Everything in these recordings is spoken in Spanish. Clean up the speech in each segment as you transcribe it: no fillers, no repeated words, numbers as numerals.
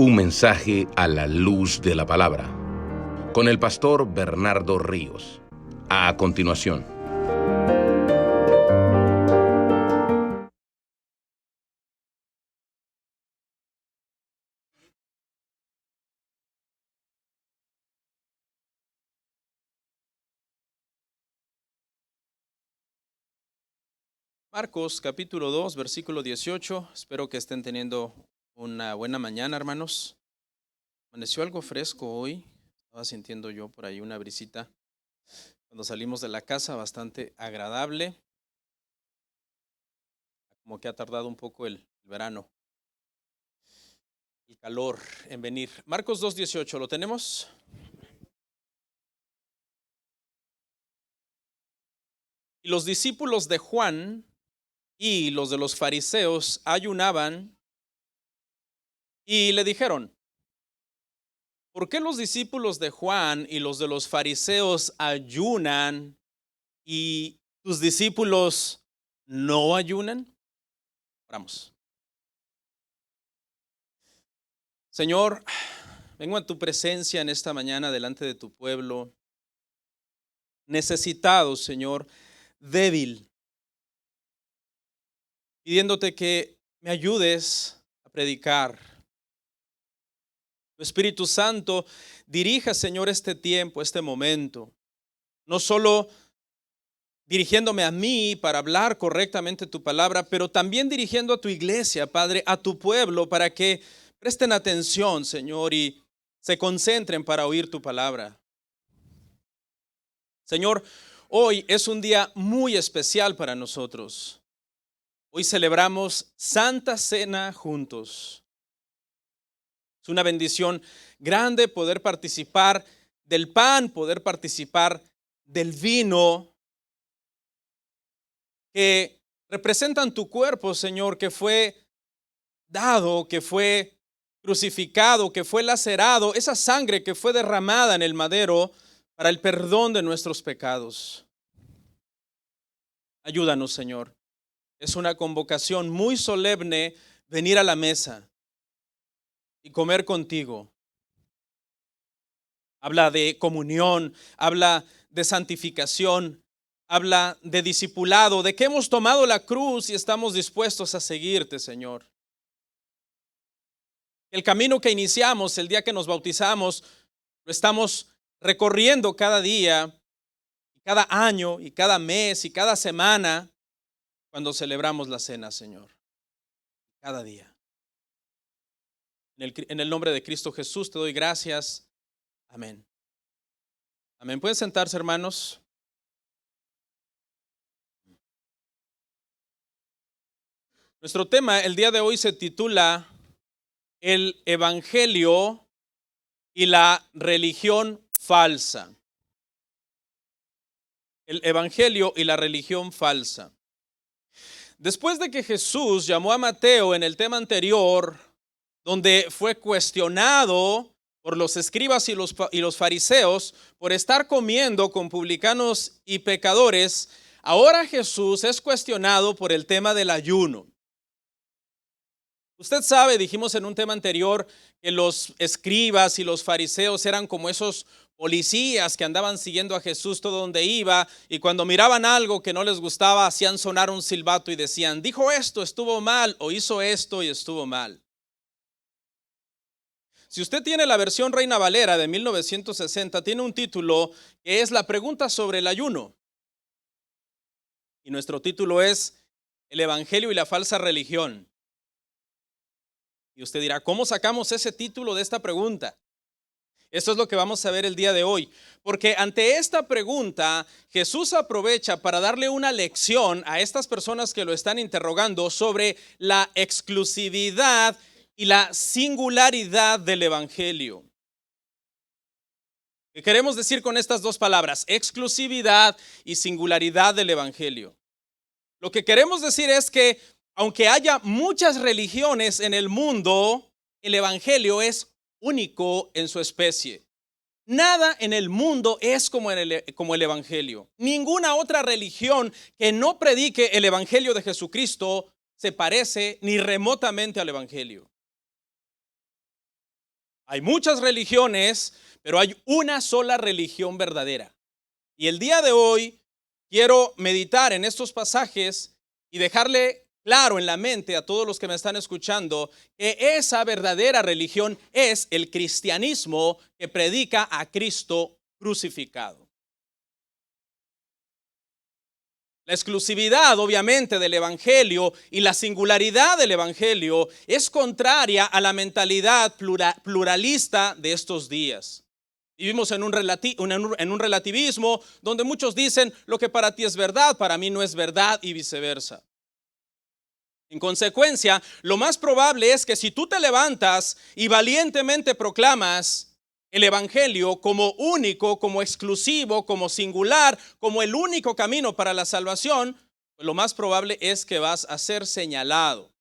Un mensaje a la luz de la palabra, con el pastor Bernardo Ríos. A continuación. Marcos capítulo 2, versículo 18. Espero que estén teniendo una buena mañana, hermanos. Amaneció algo fresco hoy. Estaba sintiendo yo por ahí una brisita cuando salimos de la casa, bastante agradable. Como que ha tardado un poco el verano, el calor en venir. Marcos 2, 18, ¿lo tenemos? Y los discípulos de Juan y los de los fariseos ayunaban y le dijeron: ¿por qué los discípulos de Juan y los de los fariseos ayunan y tus discípulos no ayunan? Oramos. Señor, vengo a tu presencia en esta mañana delante de tu pueblo, necesitado, Señor, débil, pidiéndote que me ayudes a predicar. Tu Espíritu Santo dirija, Señor, este tiempo, este momento, no solo dirigiéndome a mí para hablar correctamente tu palabra, pero también dirigiendo a tu iglesia, Padre, a tu pueblo, para que presten atención, Señor, y se concentren para oír tu palabra. Señor, hoy es un día muy especial para nosotros. Hoy celebramos Santa Cena juntos. Es una bendición grande poder participar del pan, poder participar del vino, que representan tu cuerpo, Señor, que fue dado, que fue crucificado, que fue lacerado, esa sangre que fue derramada en el madero para el perdón de nuestros pecados. Ayúdanos, Señor. Es una convocación muy solemne venir a la mesa y comer contigo. Habla de comunión, habla de santificación, habla de discipulado, de que hemos tomado la cruz y estamos dispuestos a seguirte, Señor. El camino que iniciamos el día que nos bautizamos, lo estamos recorriendo cada día, cada año y cada mes y cada semana cuando celebramos la cena, Señor. Cada día. En el nombre de Cristo Jesús te doy gracias. Amén. Amén. ¿Pueden sentarse, hermanos? Nuestro tema el día de hoy se titula El Evangelio y la religión falsa. El Evangelio y la religión falsa. Después de que Jesús llamó a Mateo en el tema anterior, donde fue cuestionado por los escribas y los fariseos por estar comiendo con publicanos y pecadores, ahora Jesús es cuestionado por el tema del ayuno. Usted sabe, dijimos en un tema anterior, que los escribas y los fariseos eran como esos policías que andaban siguiendo a Jesús todo donde iba, y cuando miraban algo que no les gustaba, hacían sonar un silbato y decían: dijo esto, estuvo mal, o hizo esto y estuvo mal. Si usted tiene la versión Reina Valera de 1960, tiene un título que es la pregunta sobre el ayuno. Y nuestro título es El Evangelio y la falsa religión. Y usted dirá: ¿cómo sacamos ese título de esta pregunta? Esto es lo que vamos a ver el día de hoy. Porque ante esta pregunta, Jesús aprovecha para darle una lección a estas personas que lo están interrogando sobre la exclusividad y la singularidad del Evangelio. ¿Qué queremos decir con estas dos palabras? Exclusividad y singularidad del Evangelio. Lo que queremos decir es que aunque haya muchas religiones en el mundo, el Evangelio es único en su especie. Nada en el mundo es como el Evangelio. Ninguna otra religión que no predique el Evangelio de Jesucristo se parece ni remotamente al Evangelio. Hay muchas religiones, pero hay una sola religión verdadera. Y el día de hoy quiero meditar en estos pasajes y dejarle claro en la mente a todos los que me están escuchando que esa verdadera religión es el cristianismo que predica a Cristo crucificado. La exclusividad, obviamente, del Evangelio y la singularidad del Evangelio es contraria a la mentalidad pluralista de estos días. Vivimos en un relativismo donde muchos dicen lo que para ti es verdad, para mí no es verdad y viceversa. En consecuencia, lo más probable es que si tú te levantas y valientemente proclamas el Evangelio como único, como exclusivo, como singular, como el único camino para la salvación, pues lo más probable es que vas a ser señalado.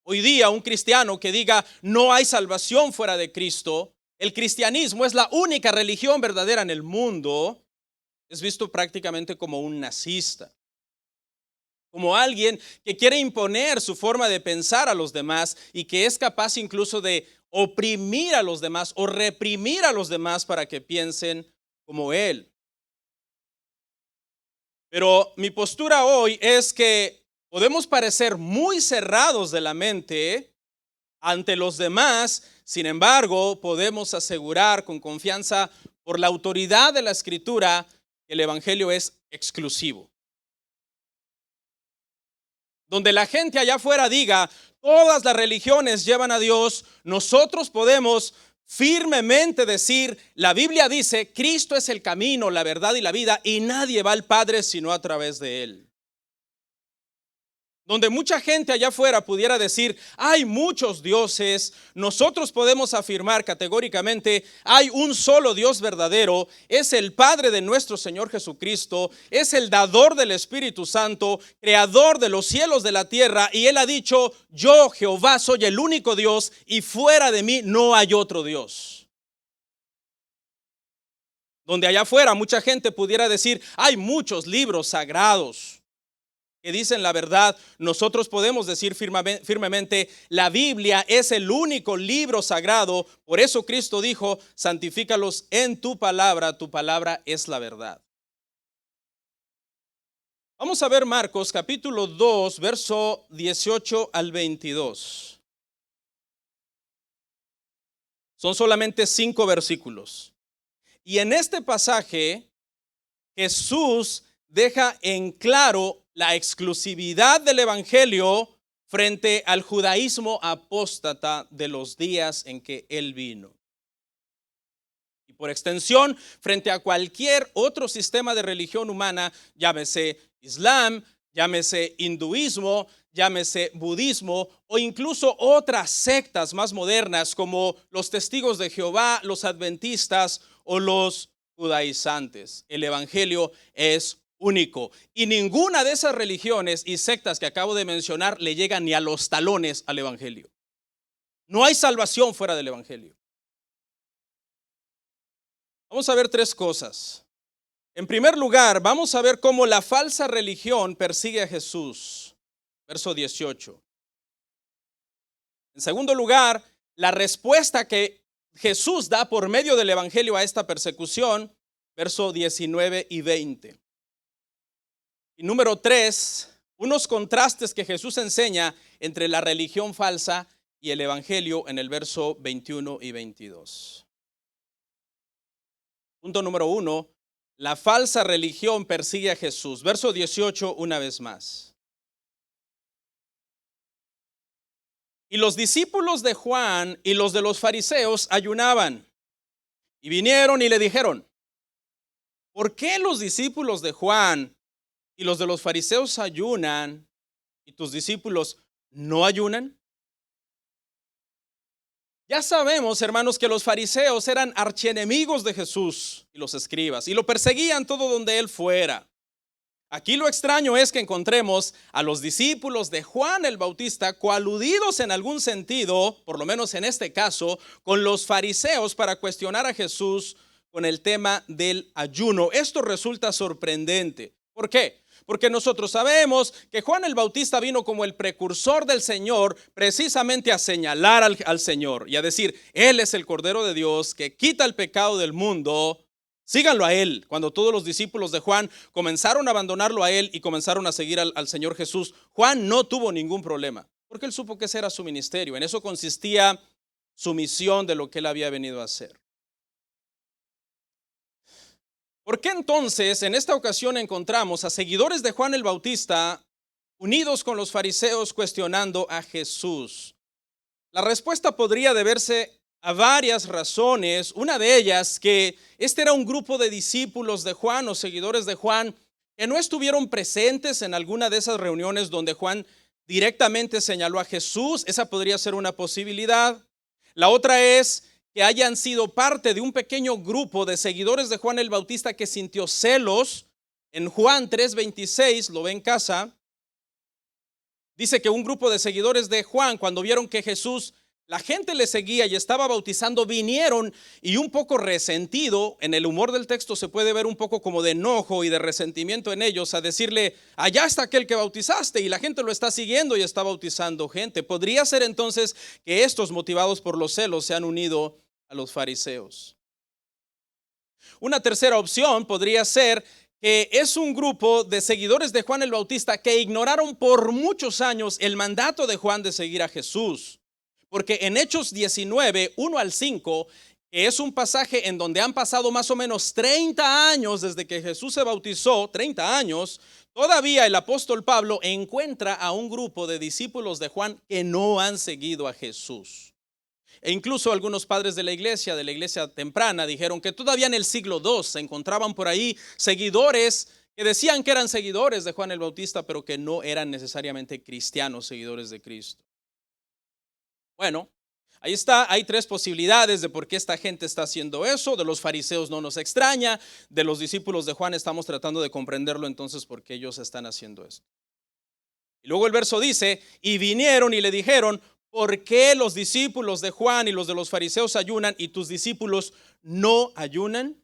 Hoy día un cristiano que diga no hay salvación fuera de Cristo, el cristianismo es la única religión verdadera en el mundo, es visto prácticamente como un nazista, como alguien que quiere imponer su forma de pensar a los demás y que es capaz incluso de oprimir a los demás o reprimir a los demás para que piensen como él. Pero mi postura hoy es que podemos parecer muy cerrados de la mente ante los demás, sin embargo, podemos asegurar con confianza por la autoridad de la Escritura que el Evangelio es exclusivo. Donde la gente allá afuera diga, todas las religiones llevan a Dios, nosotros podemos firmemente decir, la Biblia dice, Cristo es el camino, la verdad y la vida, y nadie va al Padre sino a través de Él. Donde mucha gente allá afuera pudiera decir, hay muchos dioses, nosotros podemos afirmar categóricamente, hay un solo Dios verdadero, es el Padre de nuestro Señor Jesucristo, es el dador del Espíritu Santo, creador de los cielos de la tierra, y Él ha dicho, yo Jehová soy el único Dios y fuera de mí no hay otro Dios. Donde allá afuera mucha gente pudiera decir, hay muchos libros sagrados que dicen la verdad, nosotros podemos decir firmemente, la Biblia es el único libro sagrado, por eso Cristo dijo, santifícalos en tu palabra es la verdad. Vamos a ver Marcos capítulo 2, verso 18 al 22. Son solamente 5 versículos. Y en este pasaje, Jesús deja en claro la exclusividad del Evangelio frente al judaísmo apóstata de los días en que Él vino. Y por extensión, frente a cualquier otro sistema de religión humana, llámese Islam, llámese hinduismo, llámese budismo o incluso otras sectas más modernas como los testigos de Jehová, los adventistas o los judaizantes. El Evangelio es único. Y ninguna de esas religiones y sectas que acabo de mencionar le llega ni a los talones al Evangelio. No hay salvación fuera del Evangelio. Vamos a ver 3 cosas. En primer lugar, vamos a ver cómo la falsa religión persigue a Jesús. Verso 18. En segundo lugar, la respuesta que Jesús da por medio del Evangelio a esta persecución. Verso 19 y 20. Y número 3, unos contrastes que Jesús enseña entre la religión falsa y el Evangelio en el verso 21 y 22. Punto número 1, la falsa religión persigue a Jesús. Verso 18, una vez más. Y los discípulos de Juan y los de los fariseos ayunaban. Y vinieron y le dijeron, ¿por qué los discípulos de Juan y los de los fariseos ayunan y tus discípulos no ayunan? Ya sabemos, hermanos, que los fariseos eran archienemigos de Jesús y los escribas y lo perseguían todo donde él fuera. Aquí lo extraño es que encontremos a los discípulos de Juan el Bautista coaludidos en algún sentido, por lo menos en este caso, con los fariseos para cuestionar a Jesús con el tema del ayuno. Esto resulta sorprendente. ¿Por qué? Porque nosotros sabemos que Juan el Bautista vino como el precursor del Señor, precisamente a señalar al Señor y a decir, Él es el Cordero de Dios que quita el pecado del mundo. Síganlo a Él. Cuando todos los discípulos de Juan comenzaron a abandonarlo a Él y comenzaron a seguir al Señor Jesús, Juan no tuvo ningún problema, porque él supo que ese era su ministerio. En eso consistía su misión de lo que él había venido a hacer. ¿Por qué entonces en esta ocasión encontramos a seguidores de Juan el Bautista unidos con los fariseos cuestionando a Jesús? La respuesta podría deberse a varias razones. Una de ellas, que este era un grupo de discípulos de Juan o seguidores de Juan que no estuvieron presentes en alguna de esas reuniones donde Juan directamente señaló a Jesús. Esa podría ser una posibilidad. La otra es que hayan sido parte de un pequeño grupo de seguidores de Juan el Bautista que sintió celos. En Juan 3:26, lo ve en casa, dice que un grupo de seguidores de Juan, cuando vieron que Jesús, la gente le seguía y estaba bautizando, vinieron y un poco resentido, en el humor del texto se puede ver un poco como de enojo y de resentimiento en ellos, a decirle, allá está aquel que bautizaste y la gente lo está siguiendo y está bautizando gente. Podría ser entonces que estos, motivados por los celos, se han unido a los fariseos. Una tercera opción podría ser que es un grupo de seguidores de Juan el Bautista que ignoraron por muchos años el mandato de Juan de seguir a Jesús. Porque en Hechos 19, 1 al 5, que es un pasaje en donde han pasado más o menos 30 años desde que Jesús se bautizó, 30 años, todavía el apóstol Pablo encuentra a un grupo de discípulos de Juan que no han seguido a Jesús. E incluso algunos padres de la iglesia temprana, dijeron que todavía en el siglo II se encontraban por ahí seguidores que decían que eran seguidores de Juan el Bautista, pero que no eran necesariamente cristianos, seguidores de Cristo. Bueno, ahí está, hay tres posibilidades de por qué esta gente está haciendo eso. De los fariseos no nos extraña, de los discípulos de Juan estamos tratando de comprenderlo entonces por qué ellos están haciendo esto. Y luego el verso dice, y vinieron y le dijeron, ¿por qué los discípulos de Juan y los de los fariseos ayunan y tus discípulos no ayunan?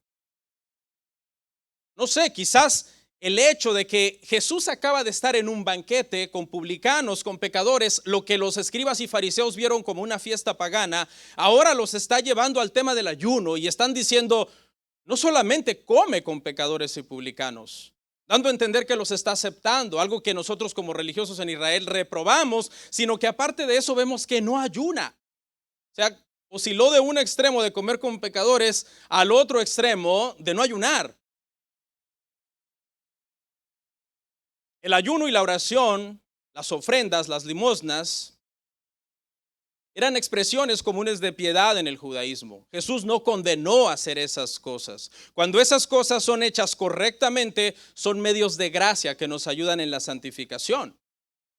No sé, quizás el hecho de que Jesús acaba de estar en un banquete con publicanos, con pecadores, lo que los escribas y fariseos vieron como una fiesta pagana, ahora los está llevando al tema del ayuno y están diciendo, no solamente come con pecadores y publicanos, dando a entender que los está aceptando, algo que nosotros como religiosos en Israel reprobamos, sino que aparte de eso vemos que no ayuna. O sea, osciló de un extremo de comer con pecadores al otro extremo de no ayunar. El ayuno y la oración, las ofrendas, las limosnas, eran expresiones comunes de piedad en el judaísmo. Jesús no condenó a hacer esas cosas. Cuando esas cosas son hechas correctamente, son medios de gracia que nos ayudan en la santificación.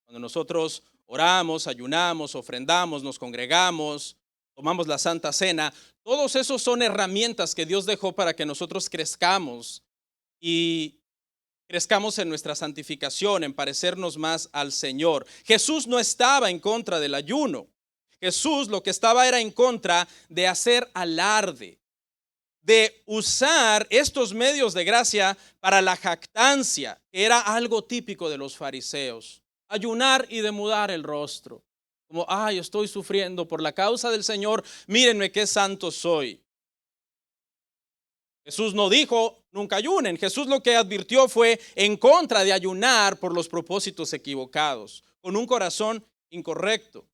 Cuando nosotros oramos, ayunamos, ofrendamos, nos congregamos, tomamos la Santa Cena, todos esos son herramientas que Dios dejó para que nosotros crezcamos y crezcamos en nuestra santificación, en parecernos más al Señor. Jesús no estaba en contra del ayuno. Jesús lo que estaba era en contra de hacer alarde, de usar estos medios de gracia para la jactancia, que era algo típico de los fariseos. Ayunar y demudar el rostro. Como, ay, estoy sufriendo por la causa del Señor, mírenme qué santo soy. Jesús no dijo, nunca ayunen. Jesús lo que advirtió fue en contra de ayunar por los propósitos equivocados, con un corazón incorrecto.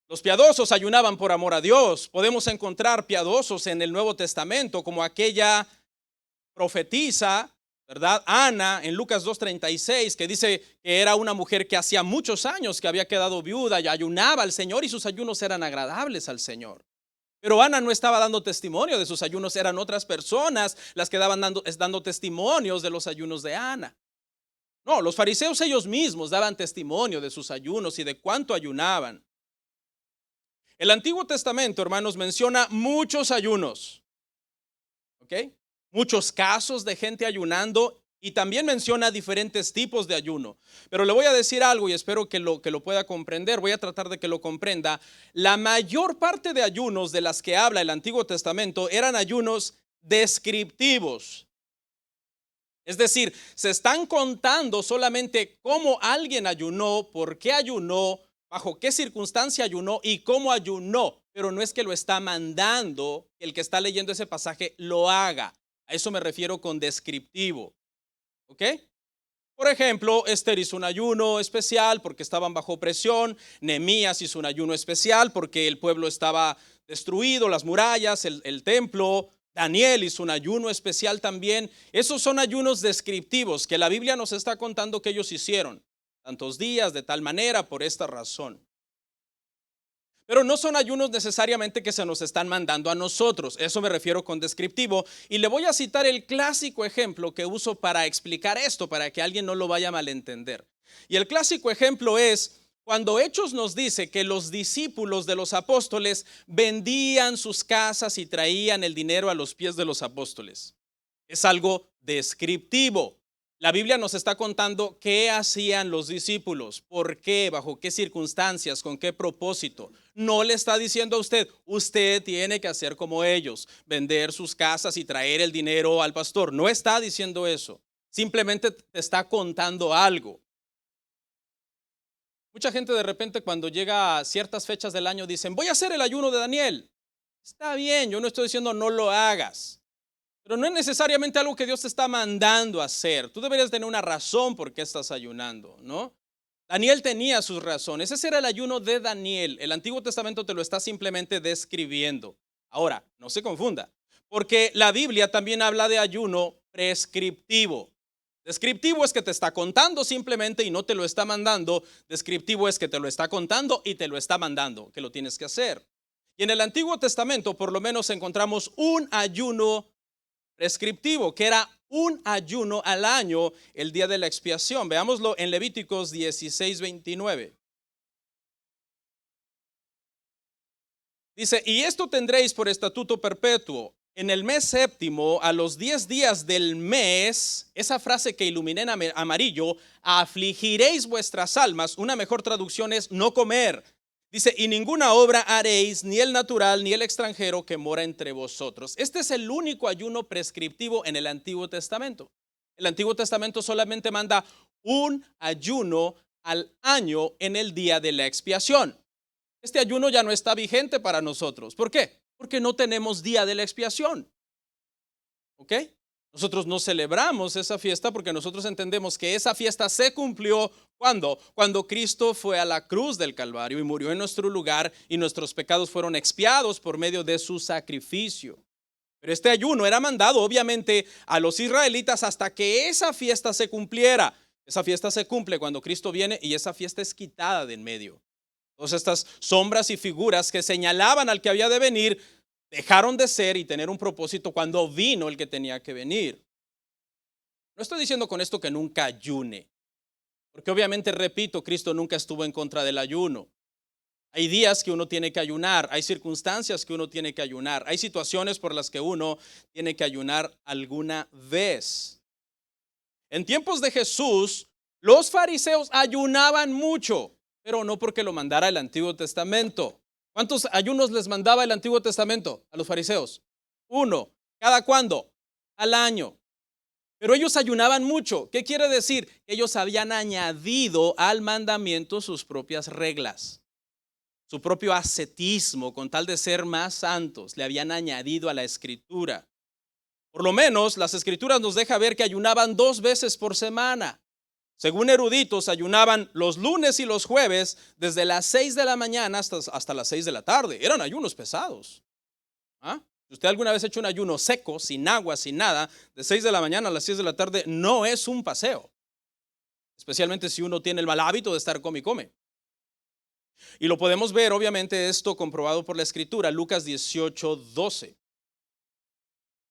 Los piadosos ayunaban por amor a Dios. Podemos encontrar piadosos en el Nuevo Testamento, como aquella profetisa, ¿verdad? Ana, en Lucas 2:36, que dice que era una mujer que hacía muchos años que había quedado viuda y ayunaba al Señor y sus ayunos eran agradables al Señor. Pero Ana no estaba dando testimonio de sus ayunos, eran otras personas las que daban dando testimonios de los ayunos de Ana. No, los fariseos ellos mismos daban testimonio de sus ayunos y de cuánto ayunaban. El Antiguo Testamento, hermanos, menciona muchos ayunos, ¿ok? Muchos casos de gente ayunando y también menciona diferentes tipos de ayuno. Pero le voy a decir algo y espero que lo pueda comprender. Voy a tratar de que lo comprenda. La mayor parte de ayunos de las que habla el Antiguo Testamento eran ayunos descriptivos. Es decir, se están contando solamente cómo alguien ayunó, por qué ayunó, bajo qué circunstancia ayunó y cómo ayunó, pero no es que lo está mandando, que el que está leyendo ese pasaje lo haga. A eso me refiero con descriptivo. ¿Ok? Por ejemplo, Esther hizo un ayuno especial porque estaban bajo presión. Nehemías hizo un ayuno especial porque el pueblo estaba destruido, las murallas, el templo. Daniel hizo un ayuno especial también. Esos son ayunos descriptivos que la Biblia nos está contando que ellos hicieron. Tantos días, de tal manera, por esta razón. Pero no son ayunos necesariamente que se nos están mandando a nosotros. Eso me refiero con descriptivo. Y le voy a citar el clásico ejemplo que uso para explicar esto, para que alguien no lo vaya a malentender. Y el clásico ejemplo es cuando Hechos nos dice que los discípulos de los apóstoles vendían sus casas y traían el dinero a los pies de los apóstoles. Es algo descriptivo. La Biblia nos está contando qué hacían los discípulos, por qué, bajo qué circunstancias, con qué propósito. No le está diciendo a usted, usted tiene que hacer como ellos, vender sus casas y traer el dinero al pastor. No está diciendo eso. Simplemente te está contando algo. Mucha gente de repente cuando llega a ciertas fechas del año dicen, voy a hacer el ayuno de Daniel. Está bien, yo no estoy diciendo no lo hagas. Pero no es necesariamente algo que Dios te está mandando a hacer. Tú deberías tener una razón por qué estás ayunando, ¿no? Daniel tenía sus razones. Ese era el ayuno de Daniel. El Antiguo Testamento te lo está simplemente describiendo. Ahora, no se confunda, porque la Biblia también habla de ayuno prescriptivo. Descriptivo es que te está contando simplemente y no te lo está mandando. Descriptivo es que te lo está contando y te lo está mandando, que lo tienes que hacer. Y en el Antiguo Testamento por lo menos encontramos un ayuno prescriptivo, que era un ayuno al año, el día de la expiación. Veámoslo en Levíticos 16:29. Dice, y esto tendréis por estatuto perpetuo. En el mes séptimo, a los 10 días del mes, esa frase que iluminé en amarillo, afligiréis vuestras almas. Una mejor traducción es no comer. Dice, y ninguna obra haréis, ni el natural, ni el extranjero que mora entre vosotros. Este es el único ayuno prescriptivo en el Antiguo Testamento. El Antiguo Testamento solamente manda un ayuno al año en el día de la expiación. Este ayuno ya no está vigente para nosotros. ¿Por qué? Porque no tenemos día de la expiación. ¿Ok? Nosotros no celebramos esa fiesta porque nosotros entendemos que esa fiesta se cumplió cuando Cristo fue a la cruz del Calvario y murió en nuestro lugar y nuestros pecados fueron expiados por medio de su sacrificio. Pero este ayuno era mandado obviamente a los israelitas hasta que esa fiesta se cumpliera. Esa fiesta se cumple cuando Cristo viene y esa fiesta es quitada de en medio. Todas estas sombras y figuras que señalaban al que había de venir dejaron de ser y tener un propósito cuando vino el que tenía que venir. No estoy diciendo con esto que nunca ayune, porque obviamente, repito, Cristo nunca estuvo en contra del ayuno. Hay días que uno tiene que ayunar, hay circunstancias que uno tiene que ayunar, hay situaciones por las que uno tiene que ayunar alguna vez. En tiempos de Jesús, los fariseos ayunaban mucho, pero no porque lo mandara el Antiguo Testamento. ¿Cuántos ayunos les mandaba el Antiguo Testamento a los fariseos? Uno. ¿Cada cuándo? Al año. Pero ellos ayunaban mucho. ¿Qué quiere decir? Ellos habían añadido al mandamiento sus propias reglas, su propio ascetismo, con tal de ser más santos. Le habían añadido a la escritura. Por lo menos las escrituras nos deja ver que ayunaban 2 veces por semana. Según eruditos, ayunaban los lunes y los jueves desde las 6 de la mañana hasta las 6 de la tarde. Eran ayunos pesados. Si usted alguna vez ha hecho un ayuno seco, sin agua, sin nada, de 6 de la mañana a las 6 de la tarde, no es un paseo. Especialmente si uno tiene el mal hábito de estar come y come. Y lo podemos ver, obviamente, esto comprobado por la Escritura, Lucas 18:12.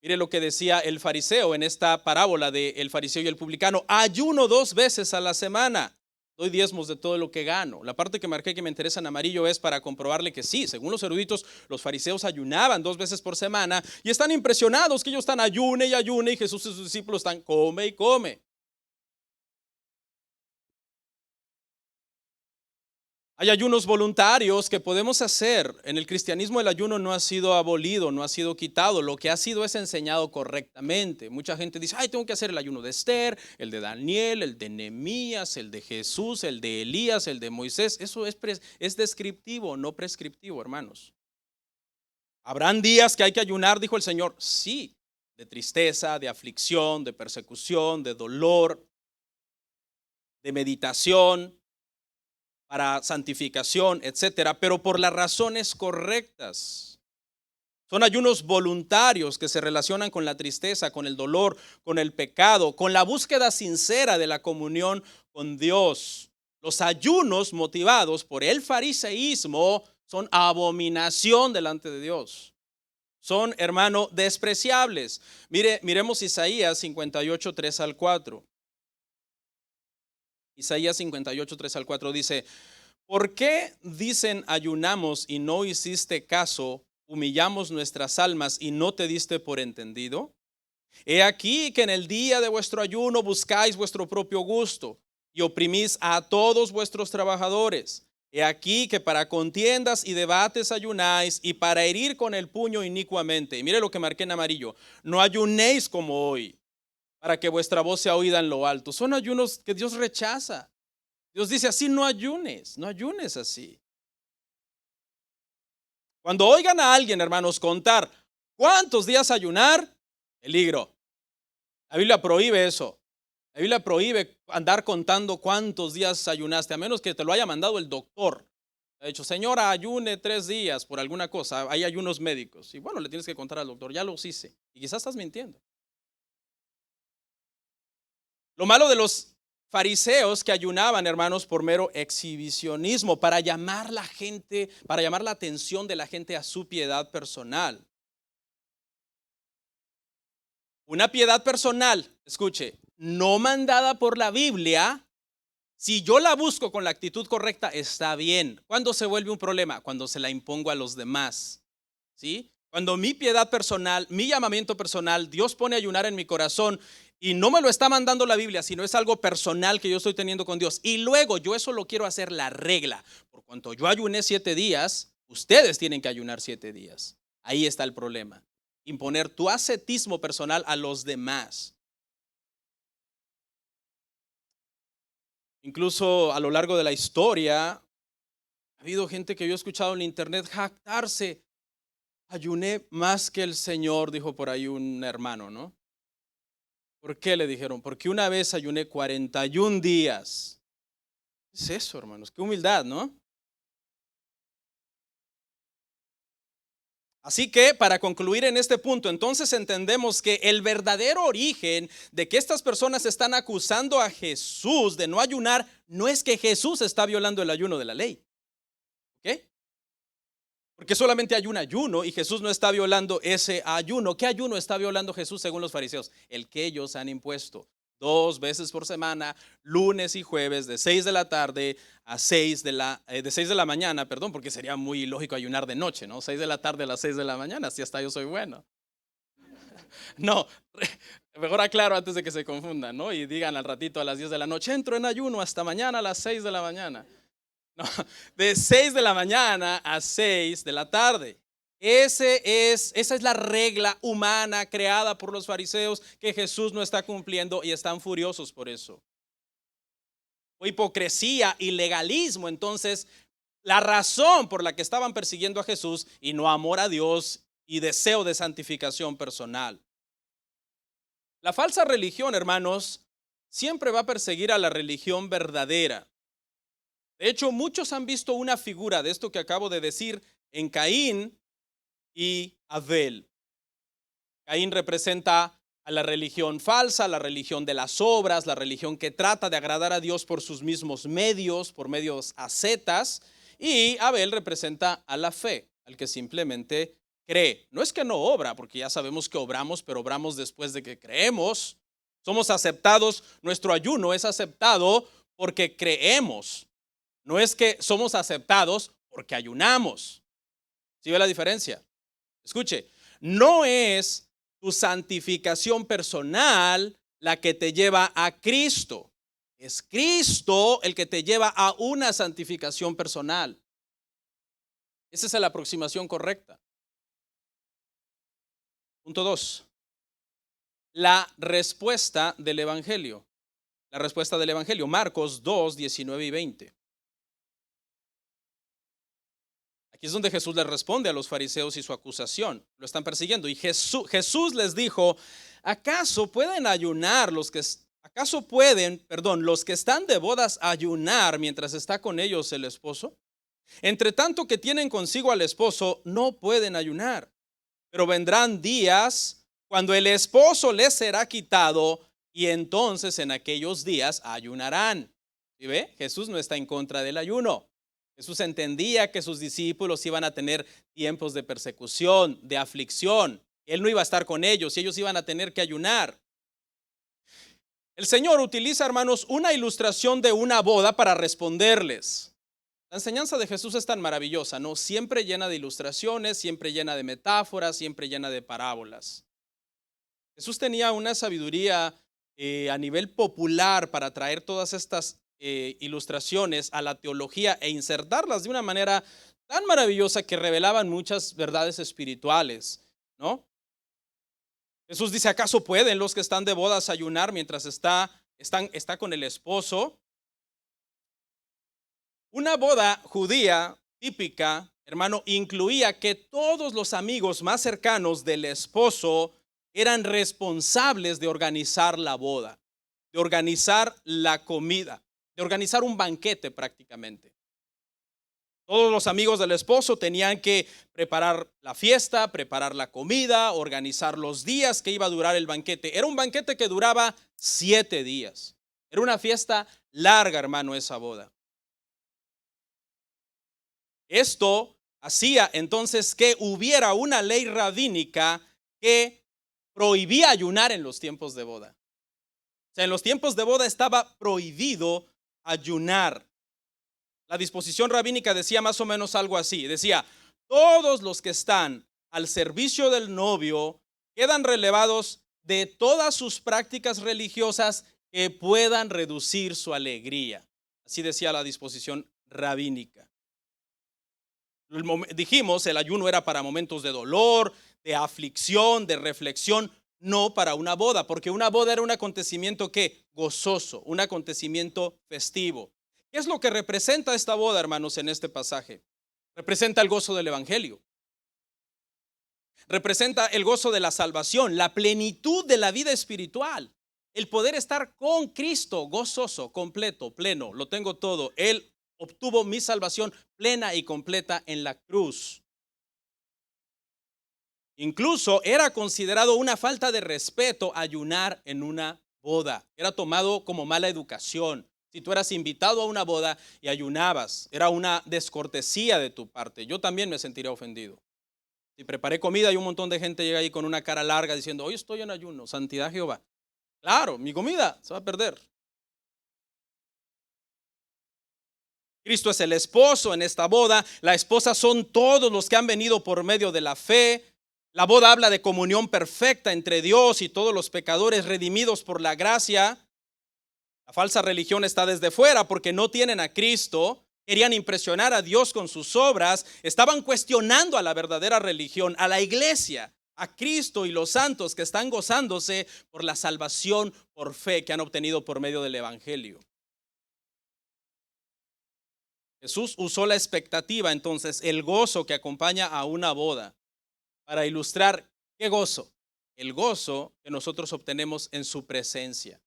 Mire lo que decía el fariseo en esta parábola del fariseo y el publicano. Ayuno 2 veces a la semana. Doy diezmos de todo lo que gano. La parte que marqué que me interesa en amarillo es para comprobarle que sí, según los eruditos, los fariseos ayunaban 2 veces por semana y están impresionados que ellos están ayune y Jesús y sus discípulos están come y come. Hay ayunos voluntarios que podemos hacer. En el cristianismo el ayuno no ha sido abolido, no ha sido quitado. Lo que ha sido es enseñado correctamente. Mucha gente dice, ay, tengo que hacer el ayuno de Esther, el de Daniel, el de Nehemías, el de Jesús, el de Elías, el de Moisés. Eso es descriptivo, no prescriptivo, hermanos. ¿Habrán días que hay que ayunar, dijo el Señor? Sí, de tristeza, de aflicción, de persecución, de dolor, de meditación, para santificación, etcétera, pero por las razones correctas. Son ayunos voluntarios que se relacionan con la tristeza, con el dolor, con el pecado, con la búsqueda sincera de la comunión con Dios. Los ayunos motivados por el fariseísmo son abominación delante de Dios. Son, hermano, despreciables. Miremos Isaías 58, 3 al 4. Isaías 58, 3 al 4 dice, ¿por qué dicen ayunamos y no hiciste caso? Humillamos nuestras almas y no te diste por entendido. He aquí que en el día de vuestro ayuno buscáis vuestro propio gusto y oprimís a todos vuestros trabajadores. He aquí que para contiendas y debates ayunáis y para herir con el puño inicuamente. Y mire lo que marqué en amarillo. No ayunéis como hoy, para que vuestra voz sea oída en lo alto. Son ayunos que Dios rechaza. Dios dice así, no ayunes así. Cuando oigan a alguien, hermanos, contar cuántos días ayunar, peligro. La Biblia prohíbe eso. La Biblia prohíbe andar contando cuántos días ayunaste, a menos que te lo haya mandado el doctor. Ha dicho, señora, ayune 3 días por alguna cosa. Hay ayunos médicos. Y bueno, le tienes que contar al doctor, ya los hice. Y quizás estás mintiendo. Lo malo de los fariseos que ayunaban, hermanos, por mero exhibicionismo, para llamar la atención de la gente a su piedad personal. Una piedad personal, escuche, no mandada por la Biblia, si yo la busco con la actitud correcta, está bien. ¿Cuándo se vuelve un problema? Cuando se la impongo a los demás, ¿sí? Cuando mi piedad personal, mi llamamiento personal, Dios pone a ayunar en mi corazón y no me lo está mandando la Biblia, sino es algo personal que yo estoy teniendo con Dios. Y luego yo eso lo quiero hacer la regla. Por cuanto yo ayuné 7 días, ustedes tienen que ayunar 7 días. Ahí está el problema. Imponer tu ascetismo personal a los demás. Incluso a lo largo de la historia, ha habido gente que yo he escuchado en internet jactarse. Ayuné más que el Señor, dijo por ahí un hermano, ¿no? ¿Por qué le dijeron? Porque una vez ayuné 41 días. ¿Qué es eso, hermanos? Qué humildad, ¿no? Así que para concluir en este punto, entonces entendemos que el verdadero origen de que estas personas están acusando a Jesús de no ayunar, no es que Jesús está violando el ayuno de la ley. ¿Ok? Porque solamente hay un ayuno y Jesús no está violando ese ayuno. ¿Qué ayuno está violando Jesús según los fariseos? El que ellos han impuesto 2 veces por semana, lunes y jueves, de 6 de la tarde a 6 de 6 de la mañana, perdón, porque sería muy ilógico ayunar de noche, ¿no? 6 de la tarde a las 6 de la mañana, si hasta yo soy bueno. No, mejor aclaro antes de que se confundan, ¿no? Y digan al ratito a las 10 de la noche, entro en ayuno hasta mañana a las 6 de la mañana. No, de 6 de la mañana a 6 de la tarde. Esa es la regla humana creada por los fariseos que Jesús no está cumpliendo y están furiosos por eso. O hipocresía y legalismo, entonces, la razón por la que estaban persiguiendo a Jesús y no amor a Dios y deseo de santificación personal. La falsa religión, hermanos, siempre va a perseguir a la religión verdadera. De hecho, muchos han visto una figura de esto que acabo de decir en Caín y Abel. Caín representa a la religión falsa, la religión de las obras, la religión que trata de agradar a Dios por sus mismos medios, por medios ascetas, y Abel representa a la fe, al que simplemente cree. No es que no obra, porque ya sabemos que obramos, pero obramos después de que creemos. Somos aceptados, nuestro ayuno es aceptado porque creemos. No es que somos aceptados porque ayunamos. ¿Sí ve la diferencia? Escuche, no es tu santificación personal la que te lleva a Cristo. Es Cristo el que te lleva a una santificación personal. Esa es la aproximación correcta. Punto 2. La respuesta del Evangelio. La respuesta del Evangelio. Marcos 2, 19 y 20. Aquí es donde Jesús les responde a los fariseos y su acusación. Lo están persiguiendo. Y Jesús les dijo, los que están de bodas ayunar mientras está con ellos el esposo? Entre tanto que tienen consigo al esposo, no pueden ayunar. Pero vendrán días cuando el esposo les será quitado y entonces en aquellos días ayunarán. ¿Sí ve? Jesús no está en contra del ayuno. Jesús entendía que sus discípulos iban a tener tiempos de persecución, de aflicción. Él no iba a estar con ellos y ellos iban a tener que ayunar. El Señor utiliza, hermanos, una ilustración de una boda para responderles. La enseñanza de Jesús es tan maravillosa, ¿no? Siempre llena de ilustraciones, siempre llena de metáforas, siempre llena de parábolas. Jesús tenía una sabiduría a nivel popular para traer todas estas ilustraciones a la teología e insertarlas de una manera tan maravillosa que revelaban muchas verdades espirituales, ¿no? Jesús dice, ¿acaso pueden los que están de bodas ayunar mientras está con el esposo? Una boda judía típica, hermano, incluía que todos los amigos más cercanos del esposo eran responsables de organizar la boda, de organizar la comida, de organizar un banquete prácticamente. Todos los amigos del esposo tenían que preparar la fiesta, preparar la comida, organizar los días que iba a durar el banquete. Era un banquete que duraba 7 días. Era una fiesta larga, hermano, esa boda. Esto hacía entonces que hubiera una ley rabínica que prohibía ayunar en los tiempos de boda. O sea, en los tiempos de boda estaba prohibido ayunar. La disposición rabínica decía más o menos algo así. Decía, todos los que están al servicio del novio quedan relevados de todas sus prácticas religiosas que puedan reducir su alegría. Así decía la disposición rabínica. Dijimos, el ayuno era para momentos de dolor, de aflicción, de reflexión, no para una boda, porque una boda era un acontecimiento que gozoso, un acontecimiento festivo. ¿Qué es lo que representa esta boda, hermanos, en este pasaje? Representa el gozo del evangelio. Representa el gozo de la salvación, la plenitud de la vida espiritual, el poder estar con Cristo, gozoso, completo, pleno, lo tengo todo. Él obtuvo mi salvación plena y completa en la cruz. Incluso era considerado una falta de respeto ayunar en una boda. Era tomado como mala educación. Si tú eras invitado a una boda y ayunabas, era una descortesía de tu parte. Yo también me sentiría ofendido. Si preparé comida y un montón de gente llega ahí con una cara larga diciendo, hoy estoy en ayuno, santidad Jehová. Claro, mi comida se va a perder. Cristo es el esposo en esta boda. La esposa son todos los que han venido por medio de la fe. La boda habla de comunión perfecta entre Dios y todos los pecadores redimidos por la gracia. La falsa religión está desde fuera porque no tienen a Cristo. Querían impresionar a Dios con sus obras. Estaban cuestionando a la verdadera religión, a la iglesia, a Cristo y los santos que están gozándose por la salvación por fe que han obtenido por medio del evangelio. Jesús usó la expectativa, entonces, el gozo que acompaña a una boda para ilustrar ¿qué gozo? El gozo que nosotros obtenemos en su presencia.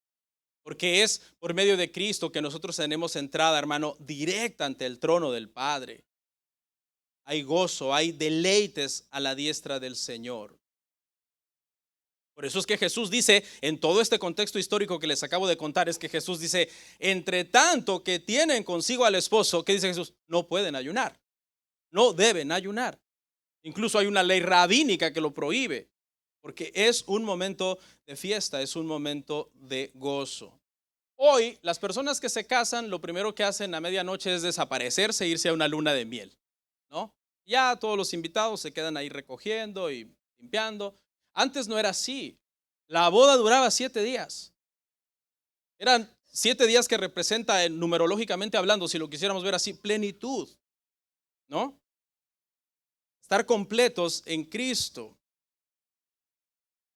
Porque es por medio de Cristo que nosotros tenemos entrada, hermano, directa ante el trono del Padre. Hay gozo, hay deleites a la diestra del Señor. Por eso es que Jesús dice, en todo este contexto histórico que les acabo de contar, es que Jesús dice, entre tanto que tienen consigo al esposo, ¿qué dice Jesús? No pueden ayunar, no deben ayunar. Incluso hay una ley rabínica que lo prohíbe, porque es un momento de fiesta, es un momento de gozo. Hoy, las personas que se casan, lo primero que hacen a medianoche es desaparecerse e irse a una luna de miel, ¿no? Ya todos los invitados se quedan ahí recogiendo y limpiando. Antes no era así. La boda duraba 7 días. Eran 7 días que representa numerológicamente hablando, si lo quisiéramos ver así, plenitud, ¿no? Estar completos en Cristo.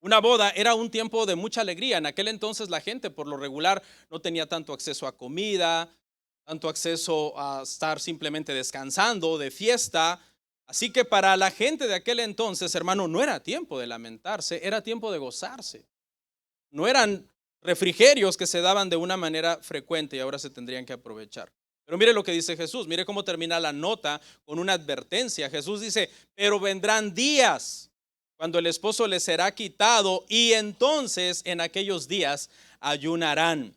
Una boda era un tiempo de mucha alegría. En aquel entonces la gente por lo regular no tenía tanto acceso a comida, tanto acceso a estar simplemente descansando, de fiesta. Así que para la gente de aquel entonces, hermano, no era tiempo de lamentarse, era tiempo de gozarse. No eran refrigerios que se daban de una manera frecuente y ahora se tendrían que aprovechar. Pero mire lo que dice Jesús, mire cómo termina la nota con una advertencia. Jesús dice, pero vendrán días cuando el esposo les será quitado y entonces en aquellos días ayunarán.